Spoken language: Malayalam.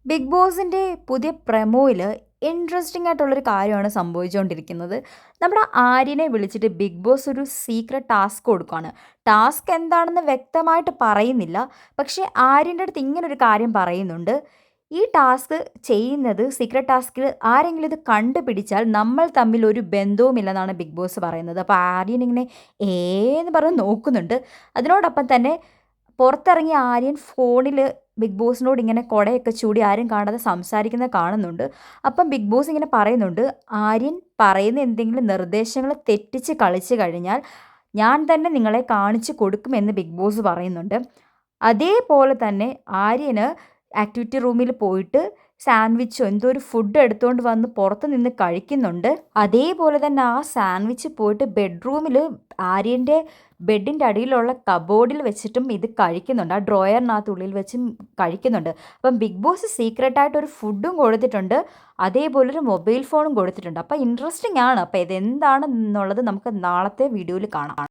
ബിഗ് ബോസിൻ്റെ പുതിയ പ്രൊമോയിൽ ഇൻട്രസ്റ്റിംഗ് ആയിട്ടുള്ളൊരു കാര്യമാണ് സംഭവിച്ചുകൊണ്ടിരിക്കുന്നത്. നമ്മുടെ ആര്യനെ വിളിച്ചിട്ട് ബിഗ് ബോസ് ഒരു സീക്രട്ട് ടാസ്ക് കൊടുക്കുകയാണ്. ടാസ്ക് എന്താണെന്ന് വ്യക്തമായിട്ട് പറയുന്നില്ല. പക്ഷേ ആര്യൻ്റെ അടുത്ത് ഇങ്ങനൊരു കാര്യം പറയുന്നുണ്ട്. ഈ ടാസ്ക് ചെയ്യുന്നത് സീക്രട്ട് ടാസ്കിൽ ആരെങ്കിലും ഇത് കണ്ടുപിടിച്ചാൽ നമ്മൾ തമ്മിൽ ഒരു ബന്ധവുമില്ലെന്നാണ് ബിഗ് ബോസ് പറയുന്നത്. അപ്പോൾ ആര്യൻ ഇങ്ങനെ ഏന്ന് പറഞ്ഞ് നോക്കുന്നുണ്ട്. അതിനോടൊപ്പം തന്നെ പുറത്തിറങ്ങിയ ആര്യൻ ഫോണിൽ ബിഗ് ബോസിനോട് ഇങ്ങനെ കുടയൊക്കെ ചൂടി ആരും കാണാതെ സംസാരിക്കുന്നത് കാണുന്നുണ്ട്. അപ്പം ബിഗ് ബോസ് ഇങ്ങനെ പറയുന്നുണ്ട്, ആര്യൻ പറയുന്ന എന്തെങ്കിലും നിർദ്ദേശങ്ങൾ തെറ്റിച്ച് കളിച്ച് കഴിഞ്ഞാൽ ഞാൻ തന്നെ നിങ്ങളെ കാണിച്ചു കൊടുക്കുമെന്ന് ബിഗ് ബോസ് പറയുന്നുണ്ട്. അതേപോലെ തന്നെ ആര്യന് ആക്ടിവിറ്റി റൂമിൽ പോയിട്ട് സാൻഡ്വിച്ചോ എന്തോ ഒരു ഫുഡ് എടുത്തുകൊണ്ട് വന്ന് പുറത്ത് നിന്ന് കഴിക്കുന്നുണ്ട്. അതേപോലെ തന്നെ ആ സാൻഡ്വിച്ച് പോയിട്ട് ബെഡ്റൂമിൽ ആര്യൻ്റെ ബെഡിൻ്റെ അടിയിലുള്ള കബോർഡിൽ വെച്ചിട്ടും ഇത് കഴിക്കുന്നുണ്ട്. ആ ഡ്രോയറിനകത്തുള്ളിൽ വെച്ചും കഴിക്കുന്നുണ്ട്. അപ്പം ബിഗ് ബോസ് സീക്രട്ടായിട്ട് ഒരു ഫുഡും കൊടുത്തിട്ടുണ്ട്. അതേപോലെ ഒരു മൊബൈൽ ഫോണും കൊടുത്തിട്ടുണ്ട്. അപ്പോൾ ഇൻട്രസ്റ്റിംഗ് ആണ്. അപ്പോൾ ഇതെന്താണെന്നുള്ളത് നമുക്ക് നാളത്തെ വീഡിയോയിൽ കാണാം.